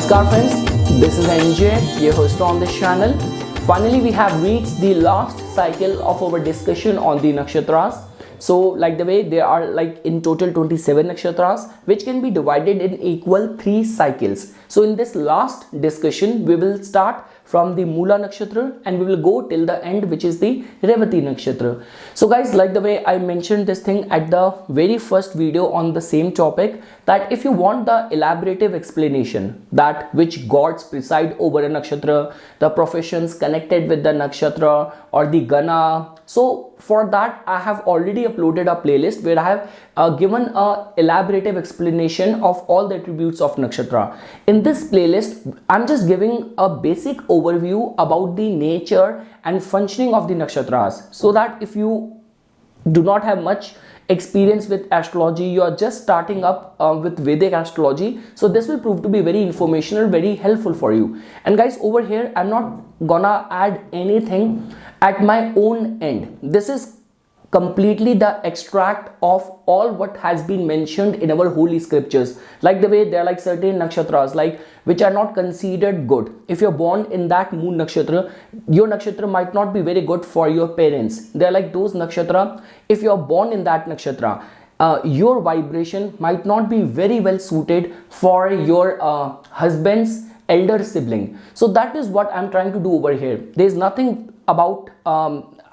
Namaskar friends, this is NJ, your host on this channel. Finally, we have reached the last cycle of our discussion on the nakshatras. So, like the way there are like in total 27 nakshatras, which can be divided in equal 3 cycles. So, in this last discussion, we will start from the Mula Nakshatra and we will go till the end, which is the Revati Nakshatra. So guys, like the way I mentioned this thing at the very first video on the same topic, that if you want the elaborative explanation that which gods preside over a nakshatra, the professions connected with the nakshatra or the gana, so for that I have already uploaded a playlist where I have given a elaborative explanation of all the attributes of nakshatra. In this playlist, I'm just giving a basic overview about the nature and functioning of the nakshatras, so that if you do not have much experience with astrology, you are just starting up with Vedic astrology, so this will prove to be very informational, very helpful for you. And guys, over here I'm not gonna add anything at my own end. This is completely the extract of all what has been mentioned in our holy scriptures. Like the way there are like certain nakshatras like which are not considered good. If you're born in that moon nakshatra, your nakshatra might not be very good for your parents. They're like those nakshatra, if you're born in that nakshatra, your vibration might not be very well suited for your husband's elder sibling. So that is what I'm trying to do over here. There's nothing about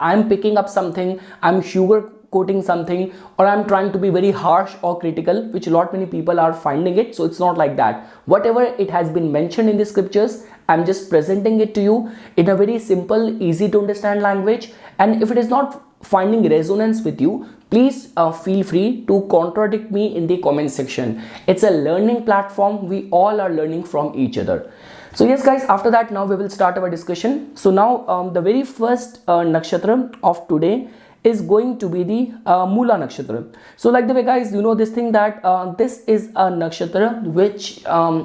I'm picking up something, I'm sugar coating something, or I'm trying to be very harsh or critical, which a lot many people are finding it. So it's not like that. Whatever it has been mentioned in the scriptures, I'm just presenting it to you in a very simple, easy to understand language. And if it is not finding resonance with you, please feel free to contradict me in the comment section. It's a learning platform. We all are learning from each other. So yes guys, after that now we will start our discussion. So now the very first nakshatra of today is going to be the Mula Nakshatra. So like the way guys, you know this thing that this is a nakshatra which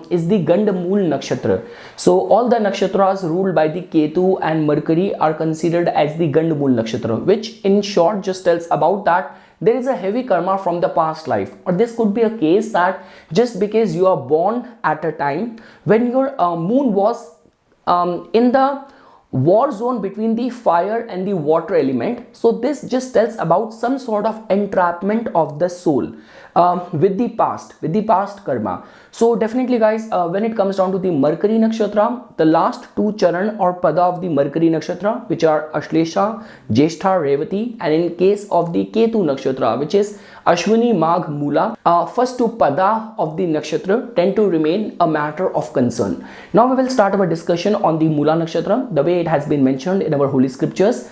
is the Gandamul Nakshatra. So all the nakshatras ruled by the Ketu and Mercury are considered as the Gandamul Nakshatra, which in short just tells about that there is a heavy karma from the past life. Or this could be a case that just because you are born at a time when your moon was in the war zone between the fire and the water element, so this just tells about some sort of entrapment of the soul with the past karma. So definitely guys, when it comes down to the Mercury Nakshatra, the last 2 charan or pada of the Mercury Nakshatra, which are Ashlesha, Jeshtha, Revati, and in case of the Ketu Nakshatra, which is Ashwini, Magh, Mula, first 2 pada of the nakshatra tend to remain a matter of concern. Now we will start our discussion on the Mula Nakshatra, the way it has been mentioned in our holy scriptures.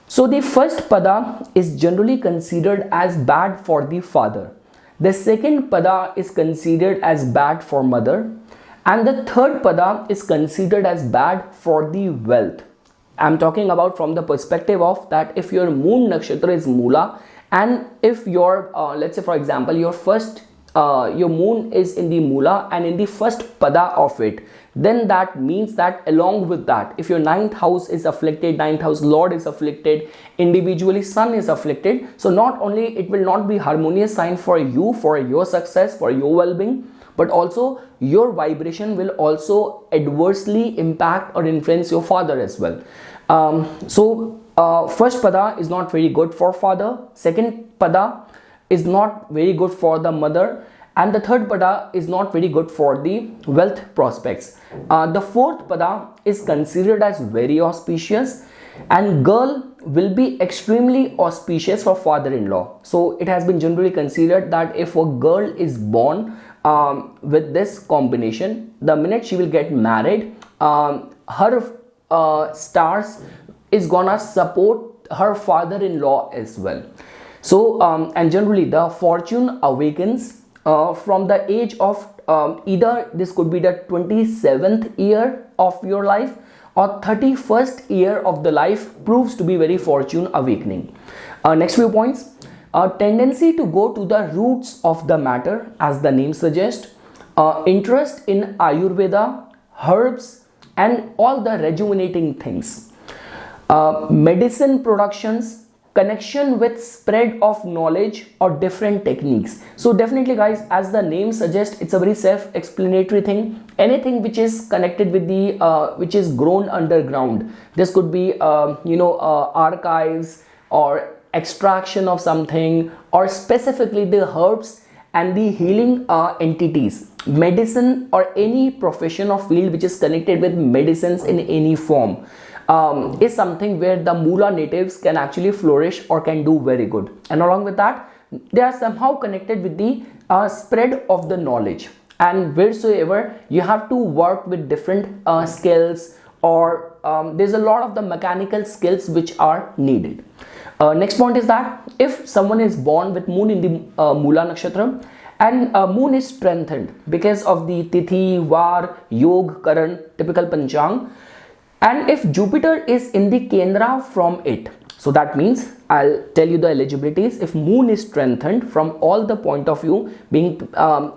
So the first pada is generally considered as bad for the father. The second pada is considered as bad for mother, and the third pada is considered as bad for the wealth. I'm talking about from the perspective of that if your moon nakshatra is Mula, and if your let's say for example your moon is in the Mula and in the first pada of it, then that means that along with that, if your 9th house is afflicted, 9th house lord is afflicted, individually sun is afflicted, so not only it will not be harmonious sign for you, for your success, for your well-being, but also your vibration will also adversely impact or influence your father as well. First pada is not very good for father, second pada is not very good for the mother, and the third pada is not very good for the wealth prospects. The fourth pada is considered as very auspicious, and girl will be extremely auspicious for father-in-law. So it has been generally considered that if a girl is born with this combination, the minute she will get married, her stars is gonna support her father-in-law as well. So and generally the fortune awakens from the age of either this could be the 27th year of your life or 31st year of the life proves to be very fortune awakening. Next few points. A tendency to go to the roots of the matter, as the name suggests, interest in Ayurveda, herbs, and all the rejuvenating things. Medicine productions, connection with spread of knowledge or different techniques. So definitely guys, as the name suggests, it's a very self-explanatory thing. Anything which is connected with the which is grown underground. This could be archives or extraction of something, or specifically the herbs and the healing entities, medicine, or any profession or field which is connected with medicines in any form, is something where the Mula natives can actually flourish or can do very good. And along with that, they are somehow connected with the spread of the knowledge, and wheresoever you have to work with different skills, or there's a lot of the mechanical skills which are needed. Next point is that if someone is born with moon in the Mula Nakshatra, and moon is strengthened because of the Tithi, Var, Yog, Karan, typical Panchang, and if Jupiter is in the Kendra from it, so that means I'll tell you the eligibilities. If moon is strengthened from all the point of view, being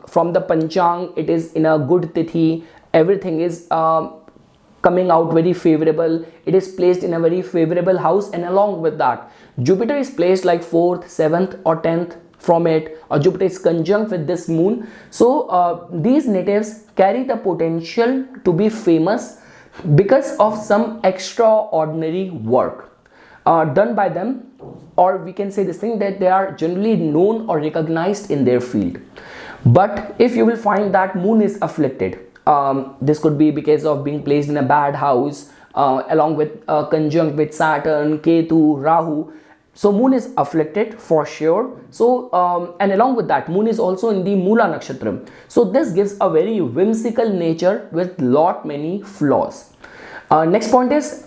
from the Panchang, it is in a good Tithi, everything is coming out very favorable, it is placed in a very favorable house, and along with that Jupiter is placed like 4th, 7th or 10th from it, or Jupiter is conjunct with this moon. So these natives carry the potential to be famous because of some extraordinary work done by them, or we can say this thing, that they are generally known or recognized in their field. But if you will find that moon is afflicted, this could be because of being placed in a bad house, along with conjunct with Saturn, Ketu, Rahu. So moon is afflicted for sure. So and along with that, moon is also in the Mula Nakshatra. So this gives a very whimsical nature with many flaws. Next point is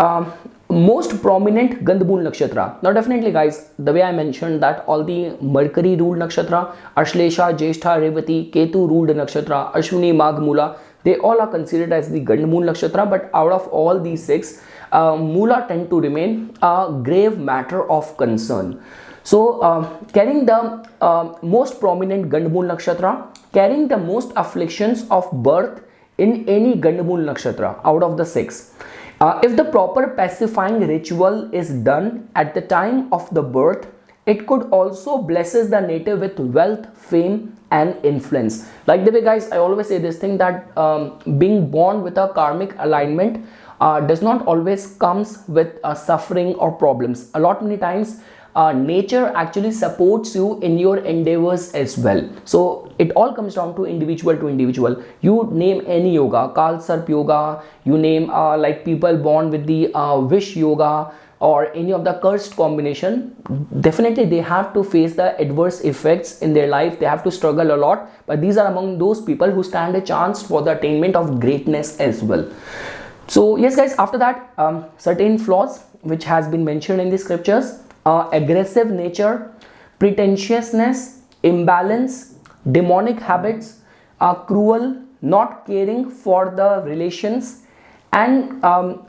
most prominent Gandhamul Nakshatra. Now definitely guys, the way I mentioned that all the Mercury ruled Nakshatra, Ashlesha, Jyeshtha, Revati, Ketu ruled Nakshatra, Ashwini, Magh, Mula, they all are considered as the Gandhamul Nakshatra. But out of all these 6, Mula tend to remain a grave matter of concern. So carrying the most prominent Gandhamul Nakshatra, carrying the most afflictions of birth in any Gandhamul Nakshatra out of the 6. If the proper pacifying ritual is done at the time of the birth, it could also blesses the native with wealth, fame and influence. Like the way guys, I always say this thing, that being born with a karmic alignment does not always comes with suffering or problems. A lot many times nature actually supports you in your endeavors as well. So it all comes down to individual to individual. You name any yoga, Kal Sarp yoga, you name like people born with the wish yoga or any of the cursed combination, definitely they have to face the adverse effects in their life. They have to struggle a lot, but these are among those people who stand a chance for the attainment of greatness as well. So yes guys, after that certain flaws which has been mentioned in the scriptures: aggressive nature, pretentiousness, imbalance, demonic habits, cruel, not caring for the relations, and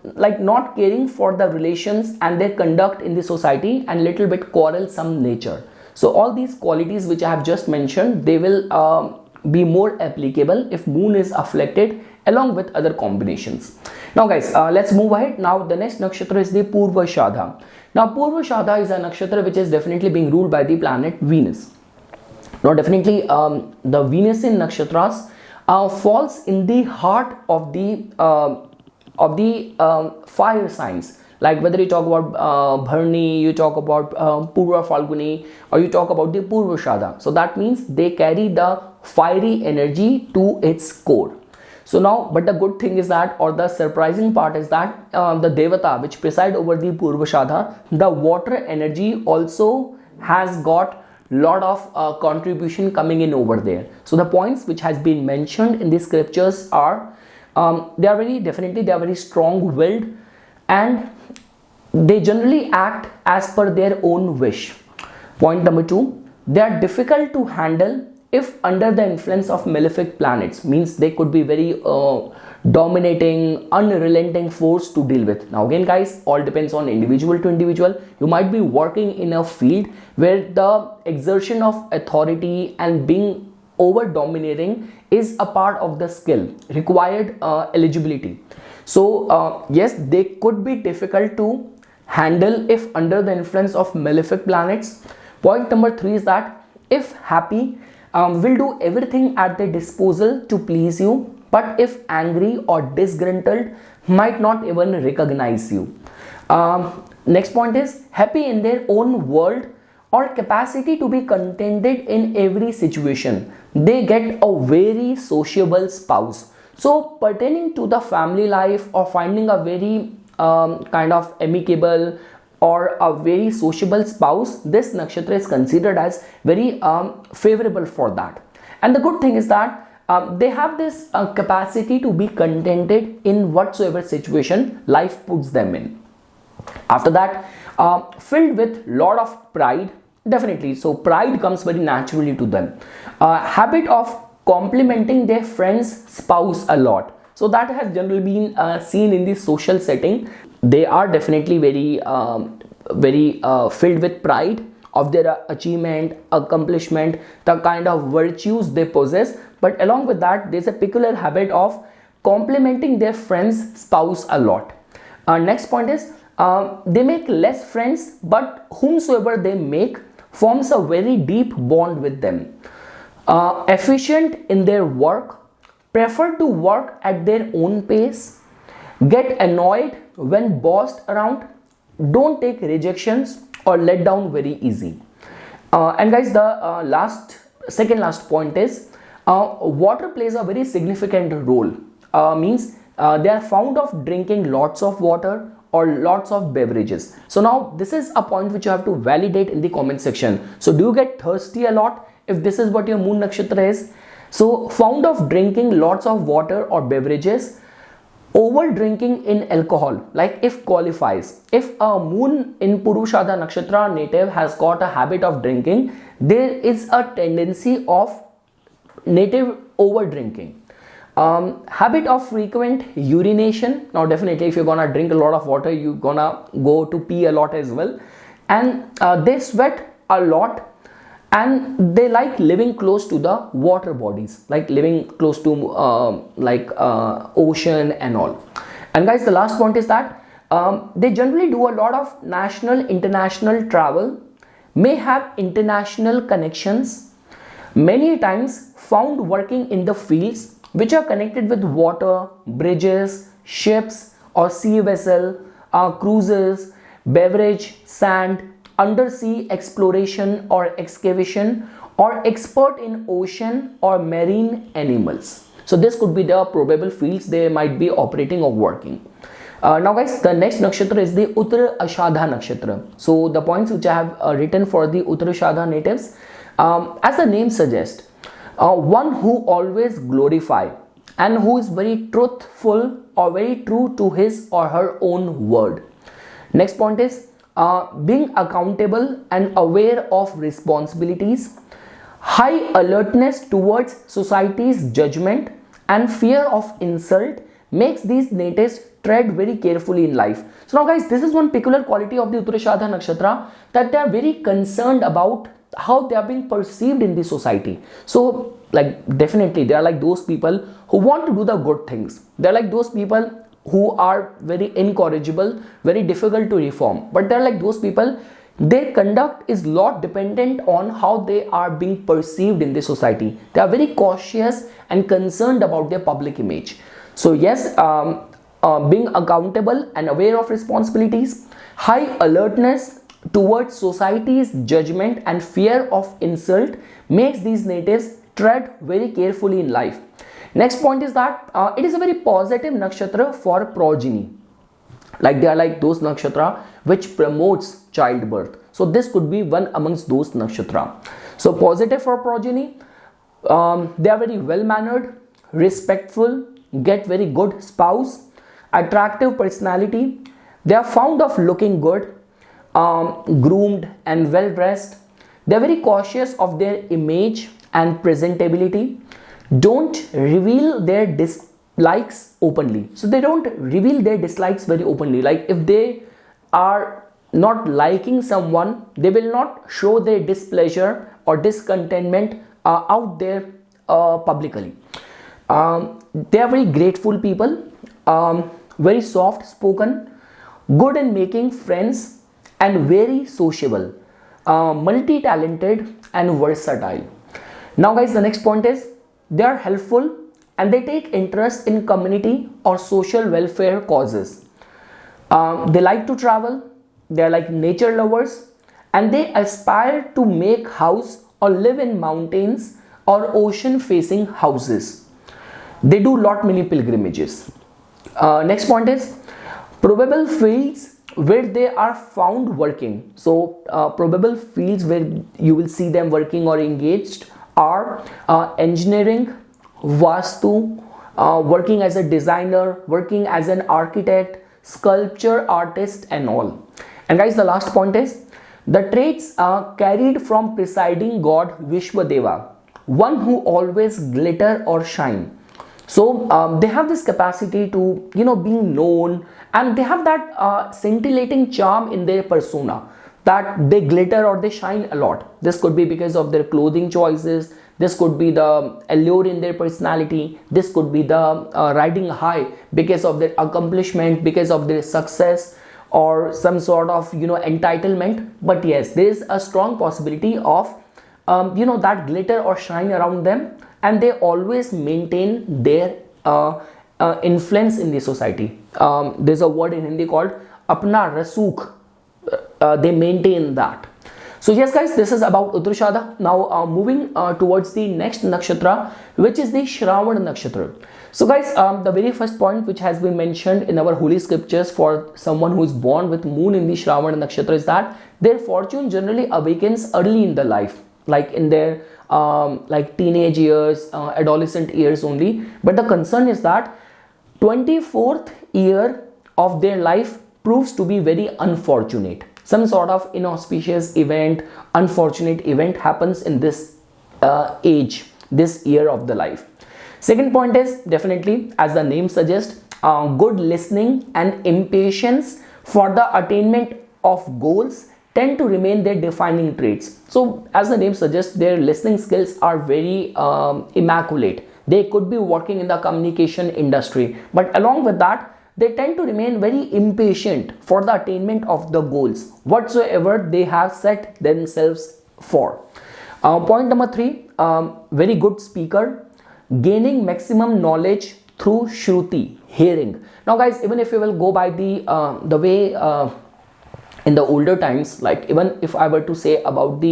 like not caring for the relations and their conduct in the society, and little bit quarrelsome nature. So all these qualities which I have just mentioned, they will be more applicable if moon is afflicted along with other combinations. Now guys, let's move ahead. Now the next nakshatra is the Purva Shadha. Now Purva Shadha is a nakshatra which is definitely being ruled by the planet Venus. Now definitely the Venus in nakshatras falls in the heart of the fire signs. Like whether you talk about Bharni, you talk about Purva Falguni, or you talk about the Purva Shadha. So that means they carry the fiery energy to its core. So now, but the good thing is that, or the surprising part is that the Devata which preside over the Purva Shadha, the water energy also has got lot of contribution coming in over there. So the points which has been mentioned in the scriptures are they are very strong-willed, and they generally act as per their own wish. Point number 2, they are difficult to handle if under the influence of malefic planets. Means they could be very dominating, unrelenting force to deal with. Now again guys, all depends on individual to individual. You might be working in a field where the exertion of authority and being over dominating is a part of the skill required eligibility. So yes, they could be difficult to handle if under the influence of malefic planets. Point number 3 is that if happy, will do everything at their disposal to please you, but if angry or disgruntled, might not even recognize you. Next point is happy in their own world or capacity to be contented in every situation. They get a very sociable spouse. So pertaining to the family life or finding a very kind of amicable or a very sociable spouse, this nakshatra is considered as very favorable for that. And the good thing is that they have this capacity to be contented in whatsoever situation life puts them in. After that, filled with lot of pride, definitely. So pride comes very naturally to them. Habit of complimenting their friend's spouse a lot. So that has generally been seen in the social setting. They are definitely very filled with pride of their achievement, accomplishment, the kind of virtues they possess. But along with that, there's a peculiar habit of complimenting their friend's spouse a lot. Next point is they make less friends, but whomsoever they make forms a very deep bond with them. Efficient in their work, prefer to work at their own pace, get annoyed when bossed around, don't take rejections or let down very easy. And guys, the second last point is water plays a very significant role. Means they are fond of drinking lots of water or lots of beverages. So now this is a point which you have to validate in the comment section. So do you get thirsty a lot if this is what your moon nakshatra is? So fond of drinking lots of water or beverages. Over drinking in alcohol, like if qualifies. If a moon in Purushada nakshatra native has got a habit of drinking, there is a tendency of native over drinking. Habit of frequent urination. Now definitely if you're gonna drink a lot of water, you're gonna go to pee a lot as well. And they sweat a lot, and they like living close to the water bodies, like living close to ocean and all. And guys, the last point is that they generally do a lot of national, international travel, may have international connections, many times found working in the fields which are connected with water, bridges, ships or sea vessel, cruises, beverage, sand, undersea exploration or excavation, or expert in ocean or marine animals. So this could be the probable fields they might be operating or working. Now guys, the next nakshatra is the Uttara Ashadha nakshatra. So the points which I have written for the Uttara Ashadha natives, as the name suggests, one who always glorify and who is very truthful or very true to his or her own word. Next point is being accountable and aware of responsibilities, high alertness towards society's judgment and fear of insult makes these natives tread very carefully in life. So now guys, this is one peculiar quality of the Uttarashadha nakshatra, that they are very concerned about how they are being perceived in the society. So like definitely they are like those people who want to do the good things. They are like those people who are very incorrigible, very difficult to reform, but they're like those people, their conduct is lot dependent on how they are being perceived in the society. They are very cautious and concerned about their public image. So yes, being accountable and aware of responsibilities, high alertness towards society's judgment and fear of insult makes these natives tread very carefully in life. Next point is that it is a very positive nakshatra for progeny. Like they are like those nakshatra which promotes childbirth. So this could be one amongst those nakshatra. So positive for progeny. They are very well mannered, respectful, get very good spouse, attractive personality. They are fond of looking good, groomed and well dressed. They are very cautious of their image and presentability. Don't reveal their dislikes openly. So they don't reveal their dislikes very openly. Like if they are not liking someone, they will not show their displeasure or discontentment out there publicly. They are very grateful people, very soft spoken, good in making friends, and very sociable, multi-talented and versatile. Now guys, the next point is they are helpful and they take interest in community or social welfare causes. They like to travel, they are like nature lovers, and they aspire to make house or live in mountains or ocean facing houses. They do lot many pilgrimages. Next point is probable fields where they are found working. So probable fields where you will see them working or engaged are engineering, vastu, working as a designer, working as an architect, sculpture artist and all. And guys, the last point is the traits are carried from presiding god Vishwadeva, one who always glitter or shine. So they have this capacity to being known, and they have that scintillating charm in their persona, that they glitter or they shine a lot. This could be because of their clothing choices, this could be the allure in their personality, this could be the riding high because of their accomplishment, because of their success, or some sort of entitlement. But yes, there is a strong possibility of that glitter or shine around them, and they always maintain their influence in the society. There's a word in Hindi called apna rasukh. They maintain that. So yes guys, this is about Uttara. Now moving towards the next nakshatra, which is the Shravana nakshatra. So guys, the very first point which has been mentioned in our holy scriptures for someone who is born with moon in the Shravana nakshatra is that their fortune generally awakens early in the life, like in their like teenage years, adolescent years only. But the concern is that 24th year of their life proves to be very unfortunate. Some sort of inauspicious event, unfortunate event happens in this age, this year of the life. Second point is definitely, as the name suggests, good listening and impatience for the attainment of goals tend to remain their defining traits. So as the name suggests, their listening skills are very immaculate. They could be working in the communication industry, but along with that, they tend to remain very impatient for the attainment of the goals whatsoever they have set themselves for. Point number 3, very good speaker, gaining maximum knowledge through shruti, hearing. Now guys, even if you will go by the way in the older times, like even if I were to say about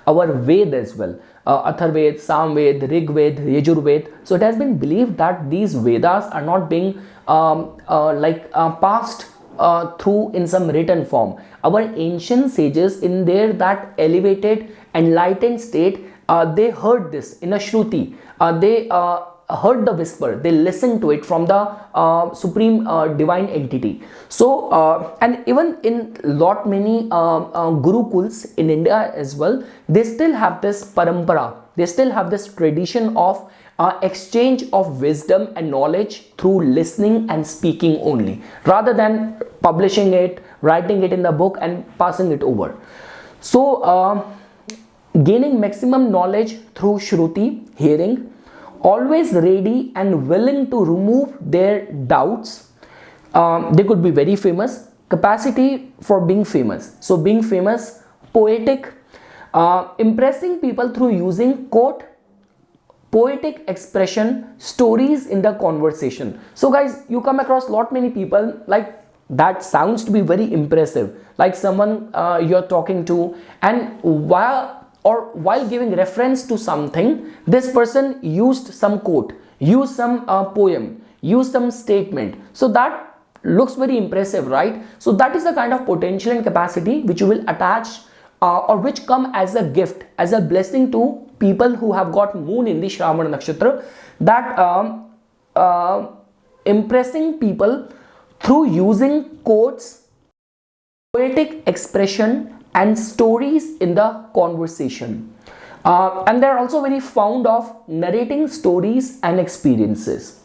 our Ved as well, Atharved, Samved, Rigved, Yajurved, so it has been believed that these Vedas are not being passed through in some written form. Our ancient sages, in their that elevated enlightened state, they heard this in a shruti. They heard the whisper, they listened to it from the supreme divine entity. So and even in lot many gurukuls in India as well, they still have this parampara, they still have this tradition of exchange of wisdom and knowledge through listening and speaking only, rather than publishing it, writing it in the book and passing it over. So gaining maximum knowledge through shruti, hearing, always ready and willing to remove their doubts. They could be very famous, capacity for being famous. So being famous, poetic, impressing people through using quote, poetic expression, stories in the conversation. So guys, you come across lot many people like that sounds to be very impressive, like someone you're talking to, and while giving reference to something, this person used some quote, used some poem, used some statement. So that looks very impressive, right? So that is the kind of potential and capacity which you will attach or which come as a gift, as a blessing to people who have got moon in the Shravana nakshatra, that impressing people through using quotes, poetic expression and stories in the conversation. And they are also very fond of narrating stories and experiences.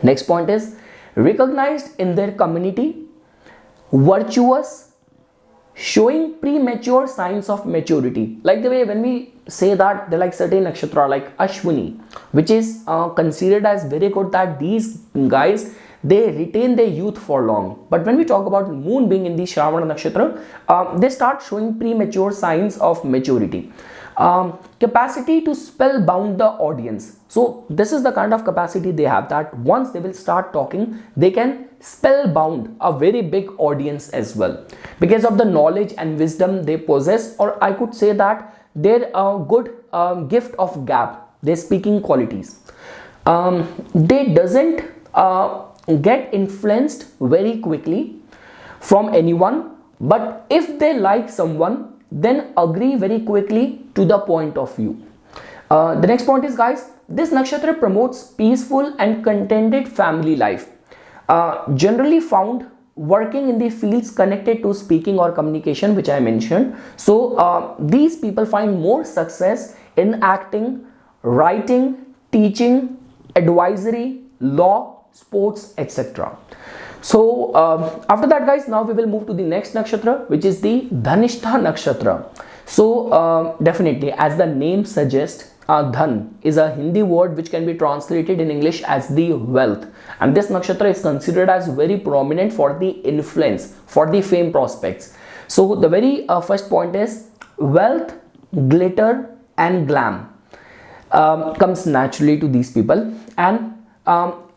Next point is recognized in their community, virtuous, showing premature signs of maturity. Like the way when we say that they're like certain nakshatra like Ashwini, which is considered as very good, that these guys, they retain their youth for long. But when we talk about moon being in the Shravana nakshatra, they start showing premature signs of maturity. Capacity to spellbound the audience. So this is the kind of capacity they have, that once they will start talking, they can spellbound a very big audience as well, because of the knowledge and wisdom they possess, or I could say that their good gift of gab, their speaking qualities. They doesn't get influenced very quickly from anyone, but if they like someone, then agree very quickly to the point of view. The next point is, guys, this nakshatra promotes peaceful and contented family life, generally found working in the fields connected to speaking or communication, which I mentioned. So these people find more success in acting, writing, teaching, advisory, law, sports, etc. So after that, guys, now we will move to the next nakshatra, which is the Dhanishta nakshatra. So definitely, as the name suggests, Dhan is a Hindi word which can be translated in English as the wealth, and this nakshatra is considered as very prominent for the influence, for the fame prospects. So the very first point is wealth, glitter and glam comes naturally to these people, and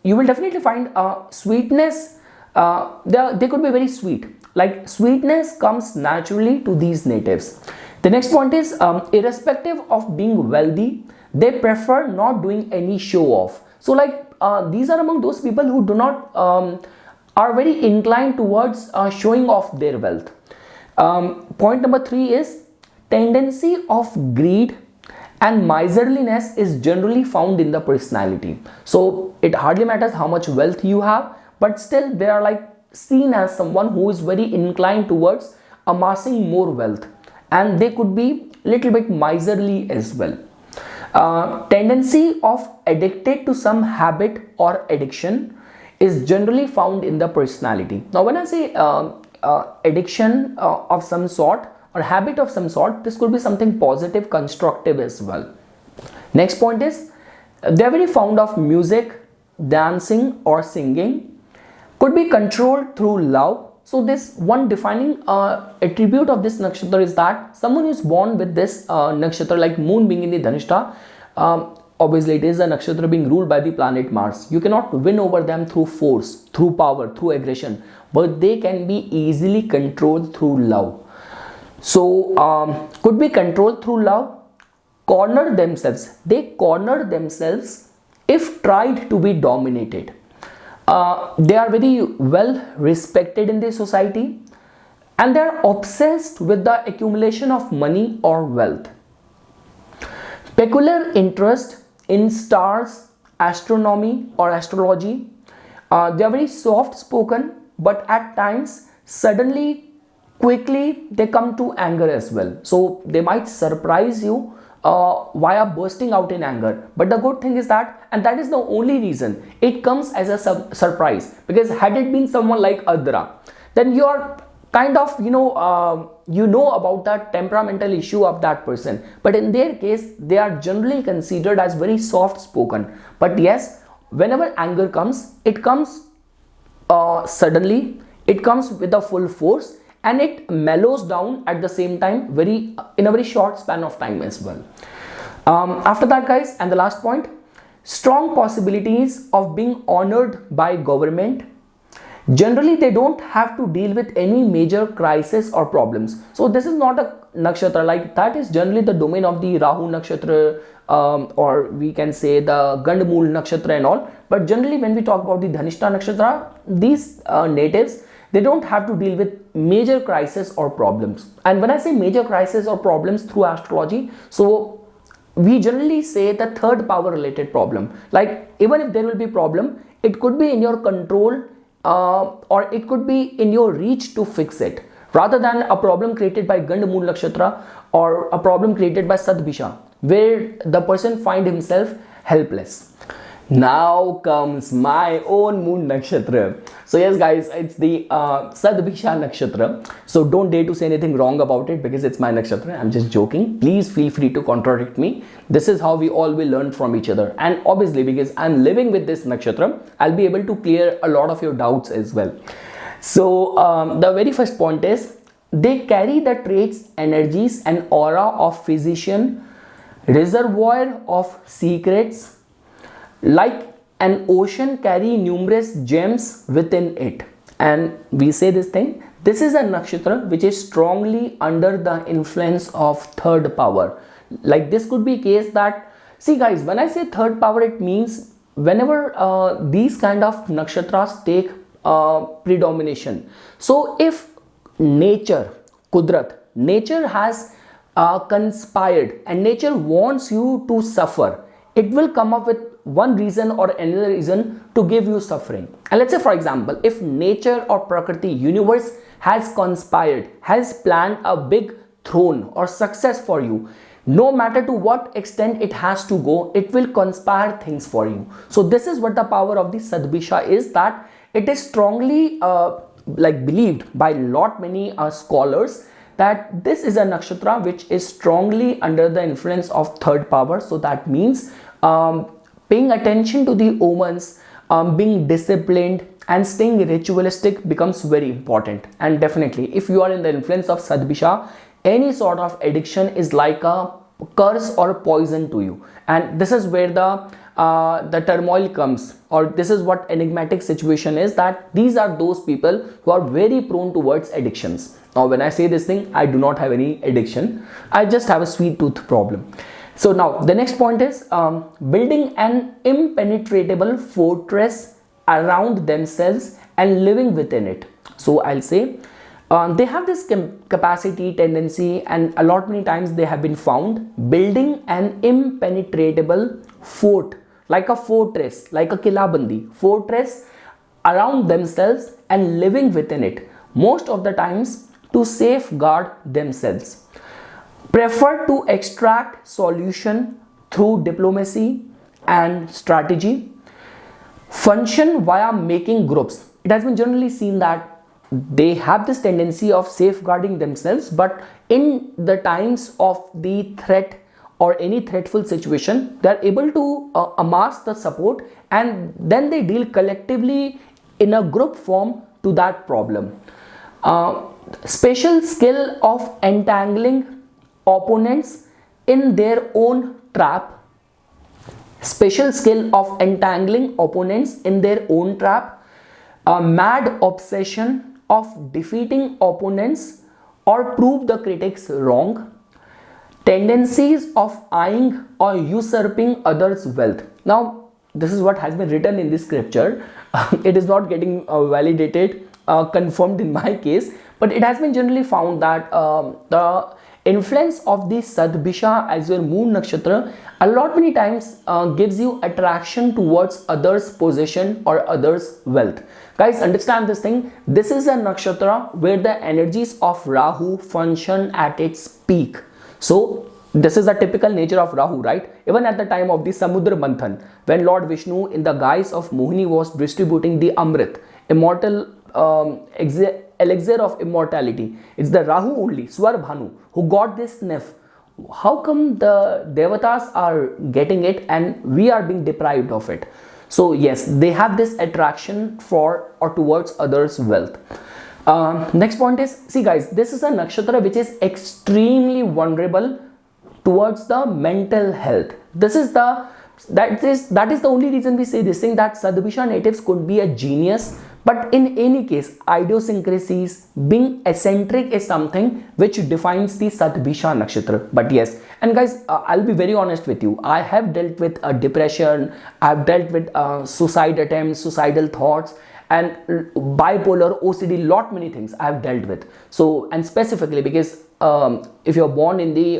you will definitely find sweetness. They could be very sweet, like sweetness comes naturally to these natives. The next point is irrespective of being wealthy, they prefer not doing any show off. So like these are among those people who do not are very inclined towards showing off their wealth. Point number 3 is tendency of greed and miserliness is generally found in the personality. So it hardly matters how much wealth you have, but still they are like seen as someone who is very inclined towards amassing more wealth, and they could be little bit miserly as well. Tendency of addicted to some habit or addiction is generally found in the personality. Now when I say addiction of some sort or habit of some sort, this could be something positive, constructive as well. Next point is they are very fond of music, dancing or singing, could be controlled through love. So this one defining attribute of this nakshatra is that someone who is born with this nakshatra, like moon being in the Dhanishta, obviously it is a nakshatra being ruled by the planet Mars. You cannot win over them through force, through power, through aggression, but they can be easily controlled through love. So could be controlled through love, corner themselves. They corner themselves if tried to be dominated. They are very well respected in the society, and they are obsessed with the accumulation of money or wealth. Peculiar interest in stars, astronomy or astrology. They are very soft spoken, but at times suddenly, quickly they come to anger as well. So they might surprise you via bursting out in anger, but the good thing is that, and that is the only reason it comes as a surprise, because had it been someone like Uttara, then you are kind of you know about that temperamental issue of that person, but in their case they are generally considered as very soft spoken. But yes, whenever anger comes, it comes suddenly, it comes with the full force, and it mellows down at the same time in a very short span of time as well. After that, guys, and the last point, strong possibilities of being honored by government. Generally they don't have to deal with any major crisis or problems. So this is not a nakshatra, like that is generally the domain of the Rahu nakshatra, or we can say the Gandamul nakshatra and all. But generally when we talk about the Dhanishta nakshatra, these natives, they don't have to deal with major crisis or problems. And when I say major crisis or problems through astrology, so we generally say the third power related problem. Like even if there will be problem, it could be in your control or it could be in your reach to fix it, rather than a problem created by Gand Moon Nakshatra or a problem created by Shatabhisha, where the person find himself helpless. Now comes my own Moon Nakshatra. So yes guys, it's the Shatabhisha Nakshatra. So don't dare to say anything wrong about it because it's my Nakshatra. I'm just joking. Please feel free to contradict me. This is how we all will learn from each other. And obviously because I'm living with this Nakshatra, I'll be able to clear a lot of your doubts as well. So the very first point is, they carry the traits, energies and aura of physician, reservoir of secrets, like an ocean carry numerous gems within it. And we say this thing, this is a nakshatra which is strongly under the influence of third power. Like this could be a case that, see guys, when I say third power, it means whenever these kind of nakshatras take predomination. So if nature, kudrat, nature has conspired and nature wants you to suffer, it will come up with one reason or another reason to give you suffering. And let's say for example, if nature or prakriti, universe has conspired, has planned a big throne or success for you, no matter to what extent it has to go, it will conspire things for you. So this is what the power of the Shatabhisha is, that it is strongly like believed by lot many scholars that this is a nakshatra which is strongly under the influence of third power. So that means paying attention to the omens, being disciplined and staying ritualistic becomes very important. And definitely if you are in the influence of Shatabhisha, any sort of addiction is like a curse or poison to you. And this is where the turmoil comes, or this is what enigmatic situation is, that these are those people who are very prone towards addictions. Now when I say this thing, I do not have any addiction, I just have a sweet tooth problem. So now the next point is building an impenetrable fortress around themselves and living within it. So I'll say they have this capacity, tendency, and a lot many times they have been found building an impenetrable fort, like a fortress, like a kilabandi, fortress around themselves and living within it, most of the times to safeguard themselves. Prefer to extract solution through diplomacy and strategy. Function via making groups. It has been generally seen that they have this tendency of safeguarding themselves, but in the times of the threat or any threatful situation, they are able to amass the support and then they deal collectively in a group form to that problem. Special skill of entangling opponents in their own trap. Special skill of entangling opponents in their own trap. A mad obsession of defeating opponents or prove the critics wrong. Tendencies of eyeing or usurping others' wealth. Now this is what has been written in this scripture. It is not getting validated, confirmed in my case, but it has been generally found that the influence of the Shatabhisha as your Moon Nakshatra a lot many times gives you attraction towards others' possession or others' wealth. Guys, understand this thing. This is a nakshatra where the energies of Rahu function at its peak. So this is the typical nature of Rahu, right? Even at the time of the Samudra Manthan, when Lord Vishnu in the guise of Mohini was distributing the Amrit, immortal elixir of immortality, it's the Rahu only, Swarbhanu, who got this sniff. How come the devatas are getting it and we are being deprived of it? So yes, they have this attraction for or towards others' wealth. Next point is, see guys, this is a nakshatra which is extremely vulnerable towards the mental health. This is the that is the only reason we say this thing, that Shatabhisha natives could be a genius, but in any case idiosyncrasies, being eccentric is something which defines the Shatabhisha nakshatra. But yes, and guys, I'll be very honest with you, I have dealt with depression, I've dealt with suicide attempts, suicidal thoughts, and bipolar, OCD, lot many things I have dealt with. So, and specifically because if you're born in the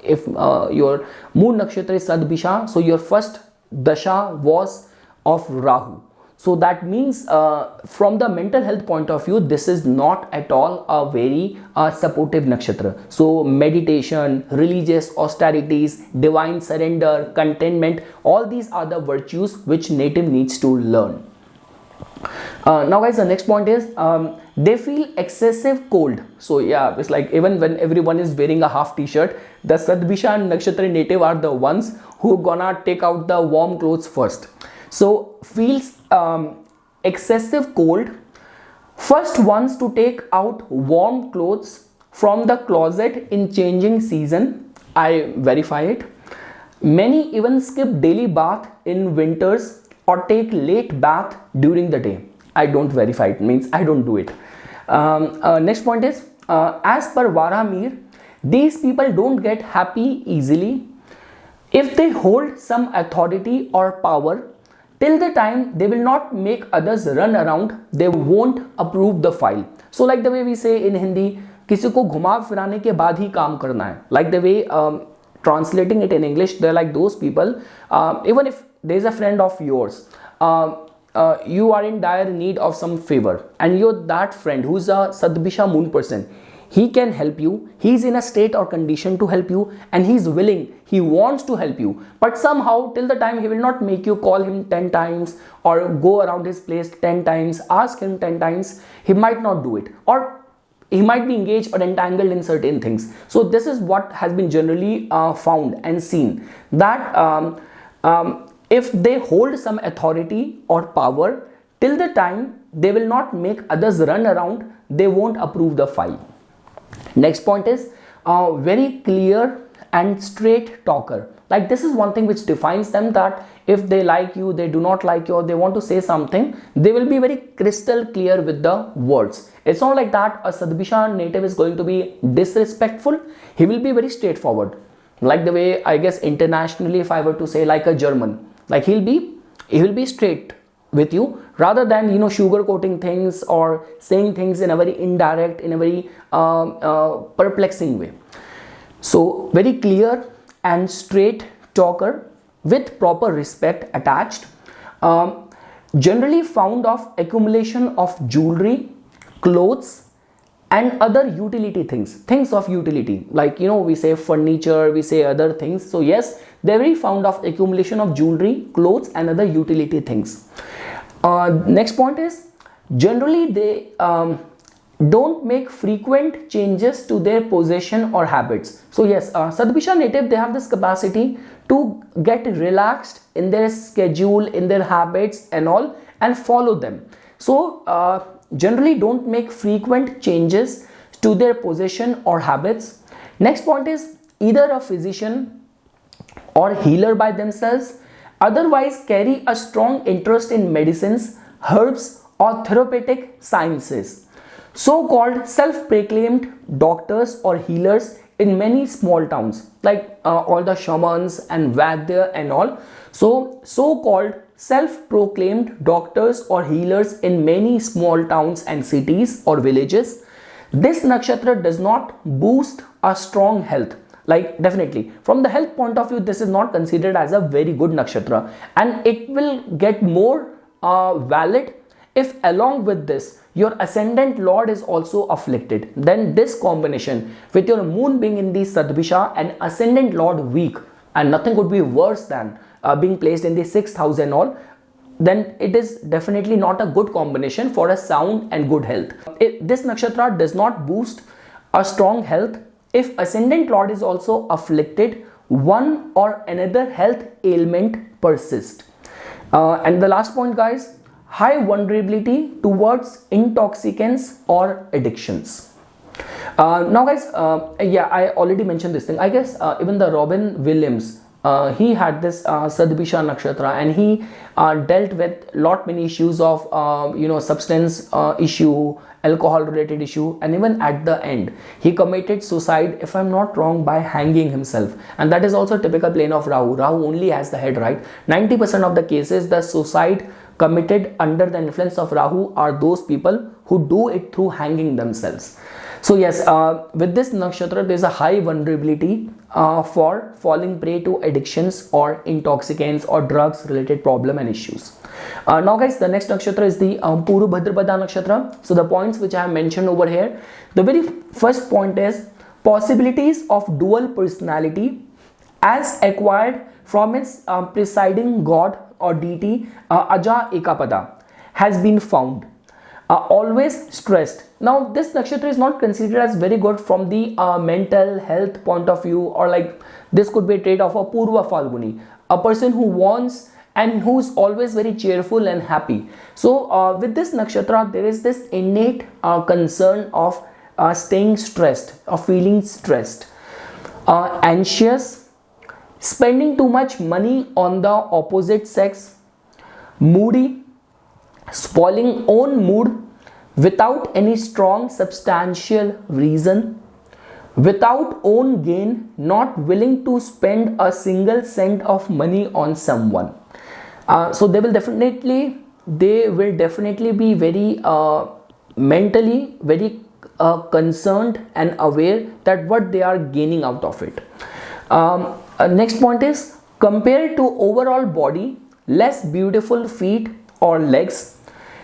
if your Moon Nakshatra is Shatabhisha, so your first dasha was of Rahu. So that means from the mental health point of view, this is not at all a very supportive nakshatra. So meditation, religious austerities, divine surrender, contentment, all these are the virtues which native needs to learn. Now guys, the next point is they feel excessive cold. So yeah, it's like even when everyone is wearing a half t-shirt, the Shatabhisha and Nakshatra native are the ones who gonna take out the warm clothes first. So feels excessive cold, first ones to take out warm clothes from the closet in changing season. I verify it. Many even skip daily bath in winters or take late bath during the day. I don't verify it, means I don't do it. Next point is as per Varamir, these people don't get happy easily. If they hold some authority or power, till the time they will not make others run around, they won't approve the file. So like the way we say in Hindi, किसी को घुमा फिराने के बाद ही काम करना है. Like the way translating it in English, they're like those people, even if there's a friend of yours, you are in dire need of some favor, and you're that friend who's a Shatabhisha moon person. He can help you, he's in a state or condition to help you, and he's willing, he wants to help you, but somehow till the time he will not make you call him 10 times or go around his place 10 times, ask him 10 times, he might not do it, or he might be engaged or entangled in certain things. So this is what has been generally found and seen, that if they hold some authority or power, till the time they will not make others run around, they won't approve the file. Next point is very clear and straight talker. Like this is one thing which defines them, that if they like you, they do not like you, or they want to say something, they will be very crystal clear with the words. It's not like that a Shatabhisha native is going to be disrespectful. He will be very straightforward. Like the way, I guess internationally, if I were to say like a German, like he will be straight with you, rather than sugarcoating things or saying things in a very indirect, in a very perplexing way. So very clear and straight talker with proper respect attached. Generally found of accumulation of jewelry, clothes and other utility things of utility, like we say furniture, we say other things. So yes, they're very fond of accumulation of jewelry, clothes and other utility things. Next point is generally they don't make frequent changes to their possession or habits. So yes, Shatabhisha native, they have this capacity to get relaxed in their schedule, in their habits and all, and follow them. So generally don't make frequent changes to their possession or habits. Next point is either a physician or healer by themselves, otherwise carry a strong interest in medicines, herbs or therapeutic sciences. So-called self-proclaimed doctors or healers in many small towns, like all the shamans and Vaidya and all. So-called self-proclaimed doctors or healers in many small towns and cities or villages. This nakshatra does not boost a strong health. Like definitely from the health point of view, this is not considered as a very good nakshatra, and it will get more valid if along with this your ascendant lord is also afflicted. Then this combination with your moon being in the Shatabhisha and ascendant lord weak, and nothing could be worse than being placed in the 6th house and all, then it is definitely not a good combination for a sound and good health. This nakshatra does not boost a strong health if ascendant lord is also afflicted, one or another health ailment persists. And the last point guys, high vulnerability towards intoxicants or addictions. Now guys, yeah, I already mentioned this thing. I guess even the Robin Williams, he had this Shatabhisha nakshatra, and he dealt with lot many issues of substance issue, alcohol related issue, and even at the end he committed suicide, if I'm not wrong, by hanging himself. And that is also a typical plane of Rahu. Rahu only has the head, right? 90% of the cases the suicide committed under the influence of Rahu are those people who do it through hanging themselves. So yes, with this nakshatra, there is a high vulnerability for falling prey to addictions or intoxicants or drugs related problem and issues. Now guys, the next nakshatra is the Purva bhadrapada nakshatra. So the points which I have mentioned over here, the very first point is possibilities of dual personality as acquired from its presiding god or deity Aja Ekapada has been found. Always stressed. Now this nakshatra is not considered as very good from the mental health point of view, or like this could be a trait of a Purva Falguni, a person who wants and who's always very cheerful and happy. So with this nakshatra, there is this innate concern of staying stressed or feeling stressed, anxious, spending too much money on the opposite sex, moody, spoiling own mood without any strong substantial reason, without own gain, not willing to spend a single cent of money on someone. So they will definitely be very mentally very concerned and aware that what they are gaining out of it. Next point is compared to overall body, less beautiful feet or legs,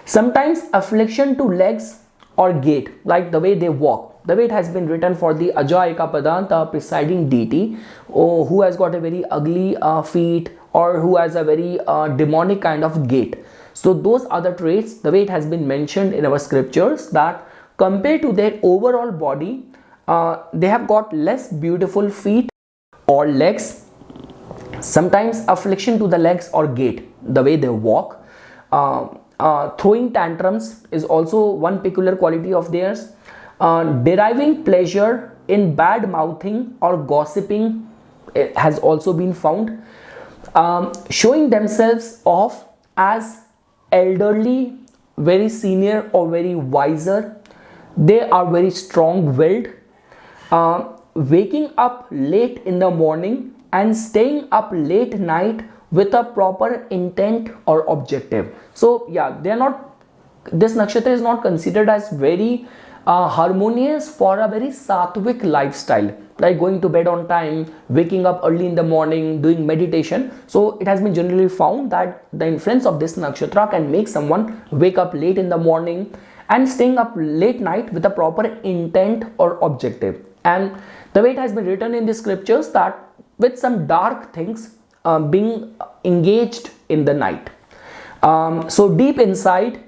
sometimes affliction to legs or gait, like the way they walk, the way it has been written for the Aja Ekapada, the presiding deity, who has got a very ugly feet or who has a very demonic kind of gait. So those are the traits, the way it has been mentioned in our scriptures, that compared to their overall body, they have got less beautiful feet or legs, sometimes affliction to the legs or gait, the way they walk. Throwing tantrums is also one peculiar quality of theirs. Deriving pleasure in bad mouthing or gossiping has also been found. Showing themselves off as elderly, very senior or very wiser. They are very strong-willed. Waking up late in the morning and staying up late night with a proper intent or objective. So yeah, they are not, this nakshatra is not considered as very harmonious for a very sattvic lifestyle, like going to bed on time, waking up early in the morning, doing meditation. So it has been generally found that the influence of this nakshatra can make someone wake up late in the morning and staying up late night with a proper intent or objective. And the way it has been written in the scriptures, that with some dark things being engaged in the night. So deep inside,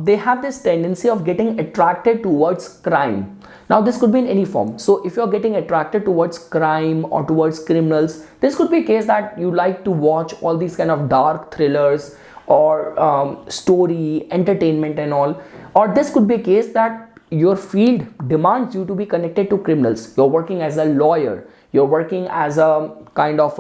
they have this tendency of getting attracted towards crime. Now this could be in any form. So if you're getting attracted towards crime or towards criminals, this could be a case that you like to watch all these kind of dark thrillers or story, entertainment and all. Or this could be a case that your field demands you to be connected to criminals. You're working as a lawyer, you're working as a kind of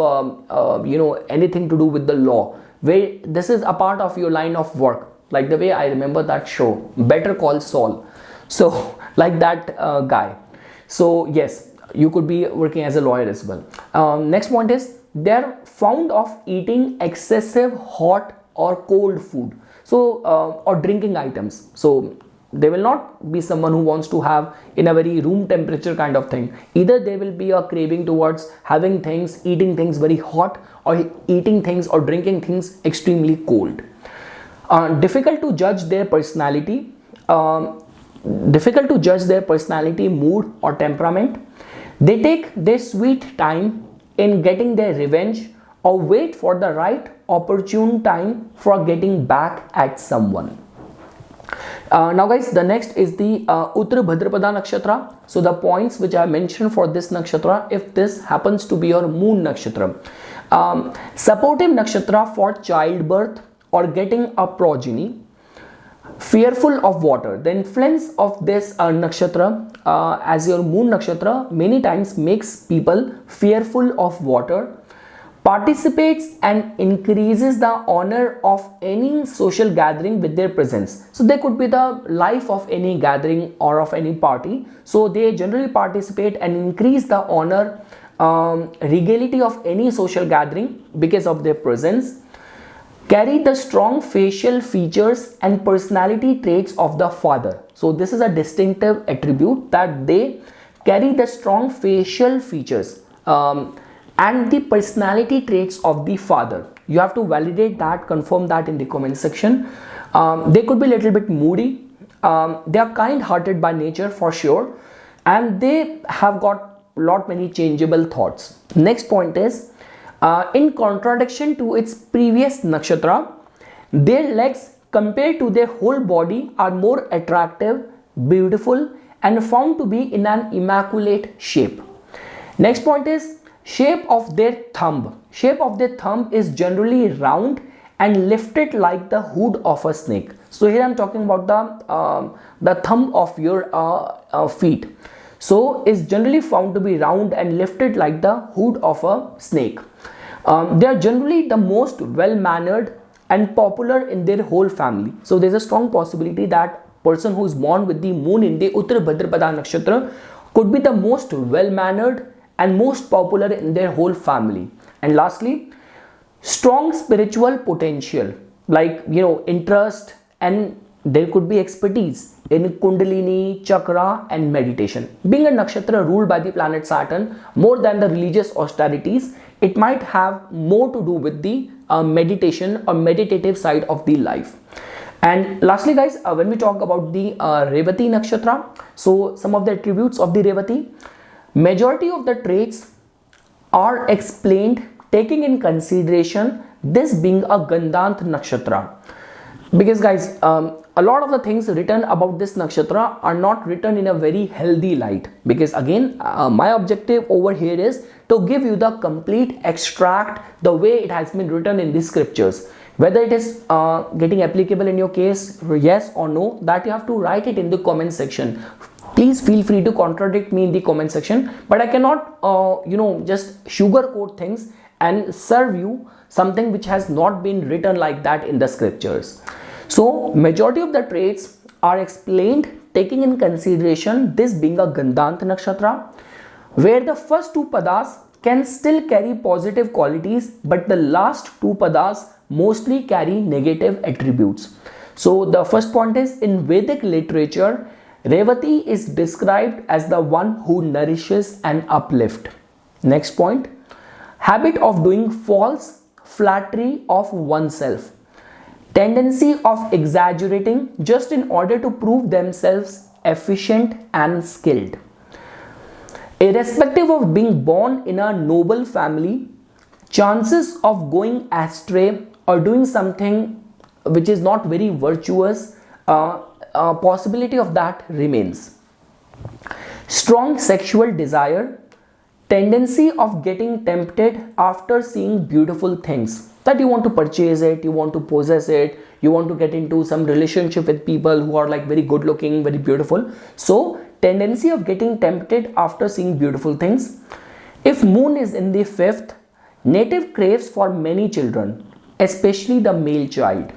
anything to do with the law, where this is a part of your line of work, like the way I remember that show Better Call Saul. So like that guy. So yes, you could be working as a lawyer as well. Next point is they're fond of eating excessive hot or cold food, so or drinking items. So they will not be someone who wants to have in a very room temperature kind of thing. Either they will be a craving towards having things, eating things very hot, or eating things or drinking things extremely cold. Difficult to judge their personality, mood or temperament. They take their sweet time in getting their revenge or wait for the right opportune time for getting back at someone. Now guys, the next is the Uttara Bhadrapada Nakshatra. So the points which I mentioned for this nakshatra, if this happens to be your Moon Nakshatra. Supportive nakshatra for childbirth or getting a progeny. Fearful of water. The influence of this nakshatra as your Moon Nakshatra many times makes people fearful of water. Participates and increases the honor of any social gathering with their presence. So they could be the life of any gathering or of any party. So they generally participate and increase the honor, regality of any social gathering because of their presence. carry the strong facial features and personality traits of the father. So this is a distinctive attribute, that they carry the strong facial features and the personality traits of the father. You have to validate that, confirm that in the comment section. They could be a little bit moody. They are kind-hearted by nature for sure, and they have got lot many changeable thoughts. Next point is, in contradiction to its previous nakshatra, their legs compared to their whole body are more attractive, beautiful, and found to be in an immaculate shape. Next point is shape of their thumb. Shape of their thumb is generally round and lifted like the hood of a snake. So here I am talking about the thumb of your feet. So is generally found to be round and lifted like the hood of a snake. They are generally the most well-mannered and popular in their whole family. So there is a strong possibility that person who is born with the moon in the Uttara Bhadrapada nakshatra could be the most well-mannered and most popular in their whole family. And lastly, strong spiritual potential, like interest, and there could be expertise in Kundalini, chakra and meditation. Being a nakshatra ruled by the planet Saturn, more than the religious austerities, it might have more to do with the meditation or meditative side of the life. And lastly guys, when we talk about the Revati nakshatra, so some of the attributes of the Revati, majority of the traits are explained taking in consideration this being a Gandant nakshatra. Because guys, a lot of the things written about this nakshatra are not written in a very healthy light, because again my objective over here is to give you the complete extract the way it has been written in the scriptures. Whether it is getting applicable in your case, yes or no, that you have to write it in the comment section. Please feel free to contradict me in the comment section, but I cannot just sugarcoat things and serve you something which has not been written like that in the scriptures. So majority of the traits are explained taking in consideration this being a Gandant nakshatra, where the first two padas can still carry positive qualities, but the last two padas mostly carry negative attributes. So the first point is, in Vedic literature, Revati is described as the one who nourishes and uplifts. Next point, habit of doing false flattery of oneself. Tendency of exaggerating just in order to prove themselves efficient and skilled. Irrespective of being born in a noble family, chances of going astray or doing something which is not very virtuous, possibility of that remains. Strong sexual desire, tendency of getting tempted after seeing beautiful things, that you want to purchase it, you want to possess it, you want to get into some relationship with people who are like very good looking, very beautiful. So tendency of getting tempted after seeing beautiful things. If moon is in the 5th, native craves for many children, especially the male child.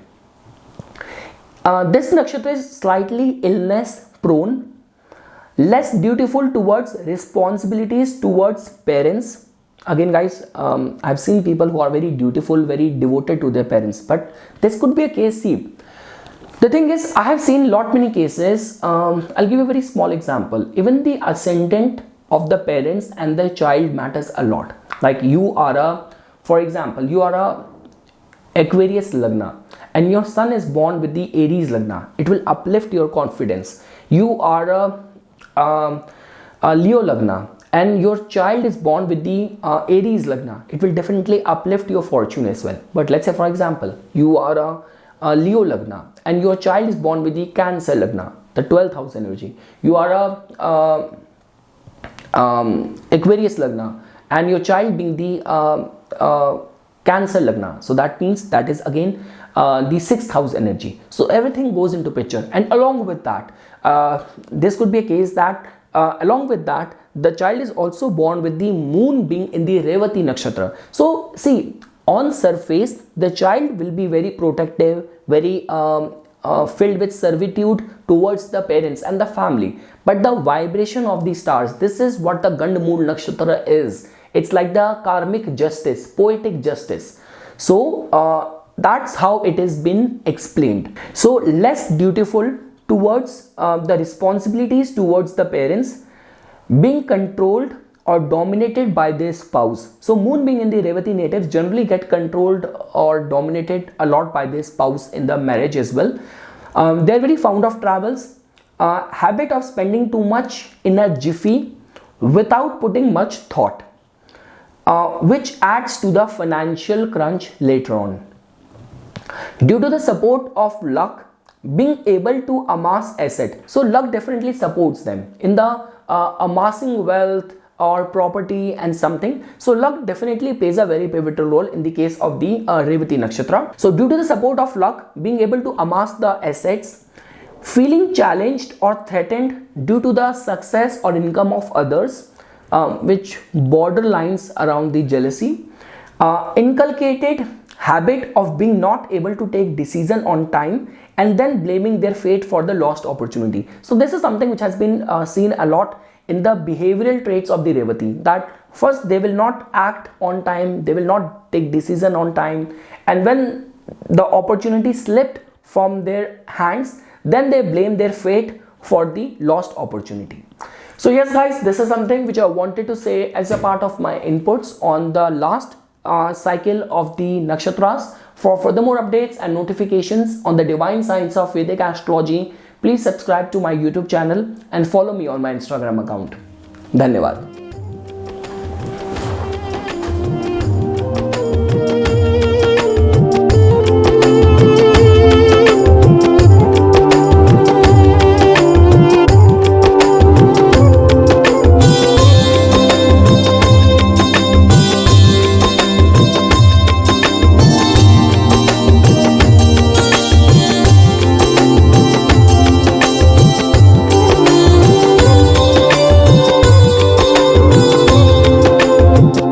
This nakshatra is slightly illness prone, less dutiful towards responsibilities towards parents. Again guys, I've seen people who are very dutiful, very devoted to their parents, but this could be a case. See, the thing is, I have seen many cases. I'll give you a very small example. Even the ascendant of the parents and the child matters a lot. Like for example, you are a Aquarius Lagna and your son is born with the Aries Lagna. It will uplift your confidence. You are a Leo Lagna and your child is born with the Aries Lagna. It will definitely uplift your fortune as well. But let's say for example, you are a Leo Lagna and your child is born with the Cancer Lagna, the 12th house energy. You are a Aquarius Lagna and your child being the Cancer Lagna. So that means that is again the 6th house energy. So everything goes into picture, and along with that, this could be a case that along with that, the child is also born with the moon being in the Revati nakshatra. So see, on surface, the child will be very protective, very filled with servitude towards the parents and the family. But the vibration of the stars, this is what the Gand Moon Nakshatra is. It's like the karmic justice, poetic justice. So that's how it has been explained. So less dutiful towards the responsibilities towards the parents, being controlled or dominated by their spouse. So moon being in the Revati natives generally get controlled or dominated a lot by their spouse in the marriage as well. They're very fond of travels, habit of spending too much in a jiffy without putting much thought, which adds to the financial crunch later on. Due to the support of luck, being able to amass asset. So luck definitely supports them in the amassing wealth or property and something. So luck definitely plays a very pivotal role in the case of the Revati Nakshatra. So due to the support of luck, being able to amass the assets, feeling challenged or threatened due to the success or income of others, which borderlines around the jealousy, inculcated habit of being not able to take decision on time and then blaming their fate for the lost opportunity. So this is something which has been seen a lot in the behavioral traits of the Revati, that first they will not act on time, they will not take decision on time, and when the opportunity slipped from their hands, then they blame their fate for the lost opportunity. So yes guys, this is something which I wanted to say as a part of my inputs on the last cycle of the nakshatras. For further updates and notifications on the divine science of Vedic astrology, please subscribe to my YouTube channel and follow me on my Instagram account. Dhanyavad.